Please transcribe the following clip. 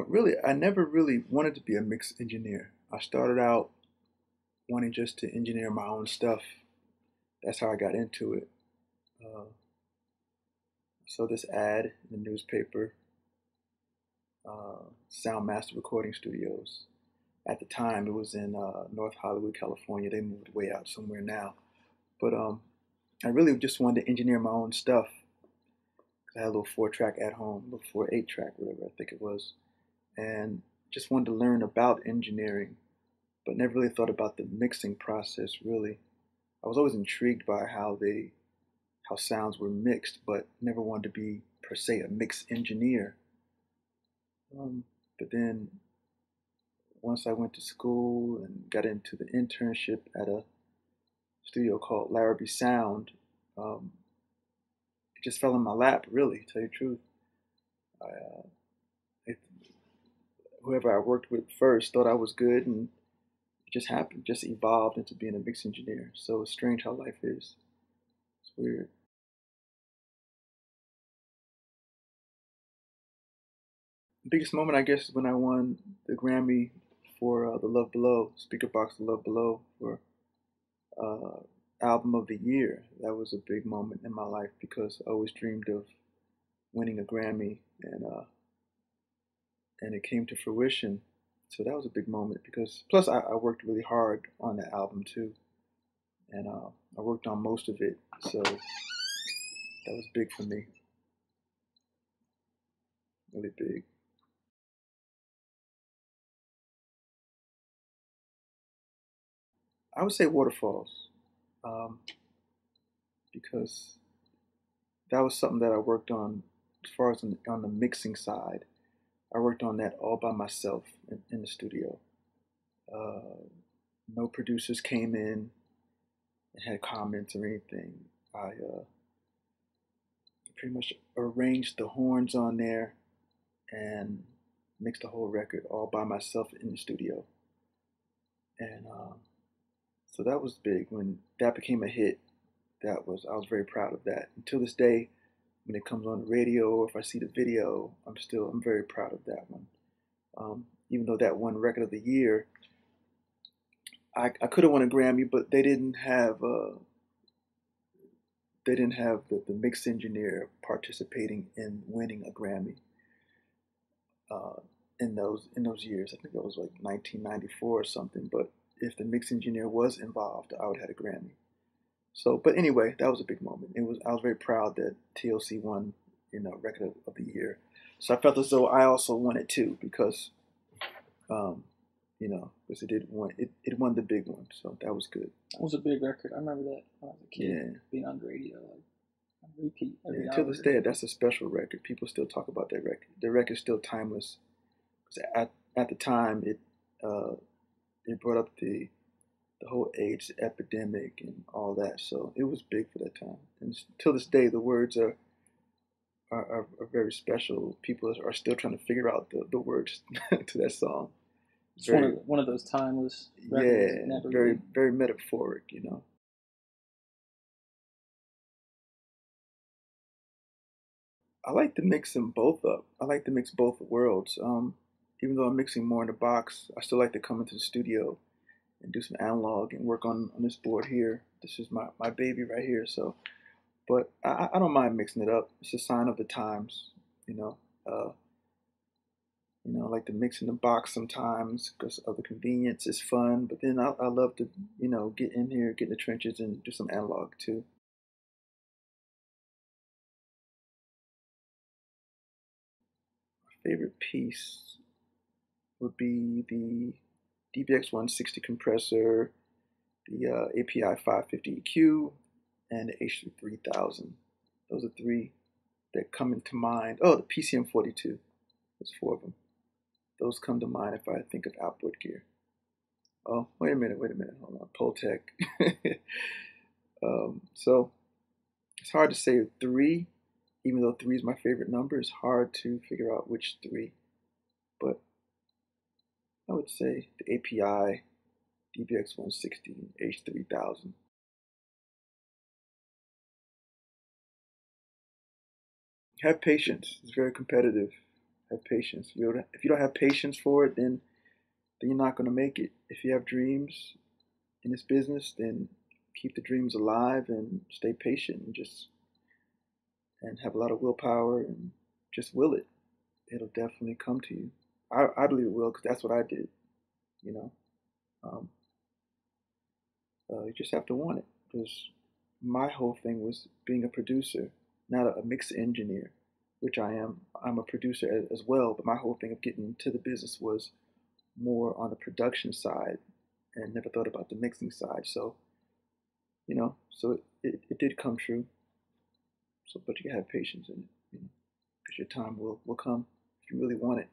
Really, I never really wanted to be a mix engineer. I started out wanting just to engineer my own stuff. That's how I got into it. Uh, saw this ad in the newspaper, Sound Master Recording Studios. At the time, it was in North Hollywood, California. They moved way out somewhere now. But I really just wanted to engineer my own stuff. I had a little 4-track at home, a little 8-track, whatever I think it was, and just wanted to learn about engineering, but never really thought about the mixing process. Really, I was always intrigued by how sounds were mixed, but never wanted to be per se a mix engineer. But then once I went to school and got into the internship at a studio called Larrabee Sound, um, it just fell in my lap. Really, to tell you the truth, I, it, whoever I worked with first thought I was good, and it just happened, just evolved into being a mix engineer. So it's strange how life is. It's weird. The biggest moment, I guess, is when I won the Grammy for the Love Below, Speaker Box The Love Below for uh, Album of the Year. That was a big moment in my life because I always dreamed of winning a Grammy, and it came to fruition. So that was a big moment because, plus, I worked really hard on that album too, and I worked on most of it. So that was big for me, really big. I would say Waterfalls, um, because that was something that I worked on as far as on the mixing side. I worked on that all by myself in the studio. Uh, no producers came in and had comments or anything. I pretty much arranged the horns on there and mixed the whole record all by myself in the studio. And so that was big. When that became a hit, I was very proud of that. Until this day, when it comes on the radio or if I see the video, I'm very proud of that one. Even though that won Record of the Year, I could have won a Grammy, but they didn't have the mix engineer participating in winning a Grammy uh, in those years. I think that was like 1994 or something. But if the mix engineer was involved, I would have had a Grammy. So, but anyway, that was a big moment. I was very proud that TLC won, Record of the Year. So I felt as though I also won it too because, um, because it won the big one. So that was good. That was a big record. I remember that when I was a kid, Yeah. being on the radio, like on repeat every Yeah, hour. to this day, that's a special record. People still talk about that record. The record's still timeless. 'Cause at the time, it brought up the whole AIDS epidemic and all that. So it was big for that time. And till this day, the words are very special. People are still trying to figure out the words to that song. It's Very, one of those timeless records. yeah, Never very really. very metaphoric. I like to mix them both up. I like to mix both worlds. Even though I'm mixing more in the box, I still like to come into the studio and do some analog and work on this board here. This is my baby right here. So, but I don't mind mixing it up. It's a sign of the times, you know. Uh, I like to mix in the box sometimes because of the convenience. It's fun, but then I love to, get in here, get in the trenches, and do some analog too. My favorite piece would be the DBX 160 compressor, the API 550 EQ, and the H 3000. Those are three that come into mind. Oh, the PCM 42. There's four of them. Those come to mind if I think of outboard gear. Oh, wait a minute, hold on. Poltech. So it's hard to say three, even though three is my favorite number. It's hard to figure out which three, but I would say the API, DBX 160, H 3000. Have patience. It's very competitive. Have patience. If you don't have patience for it, then you're not going to make it. If you have dreams in this business, then keep the dreams alive and stay patient and just and have a lot of willpower and just will it. It'll definitely come to you. I believe it will because that's what I did. You know, um, you just have to want it because my whole thing was being a producer, not a mix engineer, which I am. I'm a producer as well, but my whole thing of getting into the business was more on the production side and never thought about the mixing side. So, so it did come true. So, but you have patience in it, because your time will come if you really want it.